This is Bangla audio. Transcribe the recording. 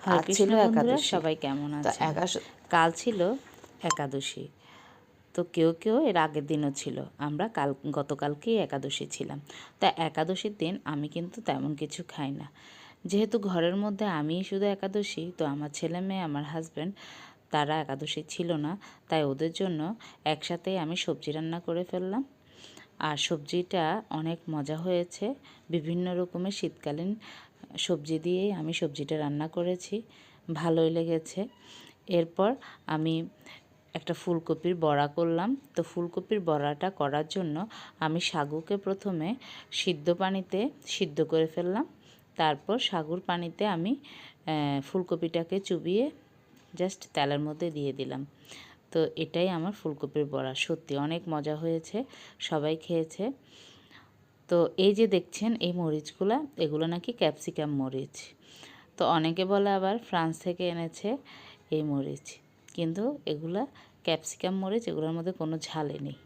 হরে আজ কৃষ্ণ ছিল বন্ধুরা, একাদশী। সবাই কেমন তো আছেন? কাল ছিল একাদশী। তো কেউ কেউ এর আগের দিনও ছিল। আমরা গতকালকেই একাদশী ছিলাম। তা একাদশীর দিন আমি কিন্তু তেমন কিছু খাই না। যেহেতু ঘরের মধ্যে আমিই শুধু একাদশী, তো আমার ছেলে মেয়ে, আমার হাজব্যান্ড তারা একাদশী ছিল না, তাই ওদের জন্য একসাথেই আমি সবজি রান্না করে ফেললাম। আর সবজিটা অনেক মজা হয়েছে। বিভিন্ন রকমের শীতকালীন সবজি দিয়েই আমি সবজিটা রান্না করেছি, ভালোই লেগেছে। এরপর আমি একটা ফুলকপির বড়া করলাম। তো ফুলকপির বড়াটা করার জন্য আমি সাগুকে প্রথমে সিদ্ধ পানিতে সিদ্ধ করে ফেললাম। তারপর সাগুর পানিতে আমি ফুলকপিটাকে চুবিয়ে জাস্ট তেলের মধ্যে দিয়ে দিলাম। তো এটাই আমার ফুলকপির বড়া। সত্যি অনেক মজা হয়েছে, সবাই খেয়েছে। তো এই যে দেখছেন এই মরিচগুলা, এগুলো নাকি ক্যাপসিকাম মরিচ। তো অনেকে বলে আবার ফ্রান্স থেকে এনেছে এই মরিচ, কিন্তু এগুলা ক্যাপসিকাম মরিচ, এগুলোর মধ্যে কোনো ঝালই নেই।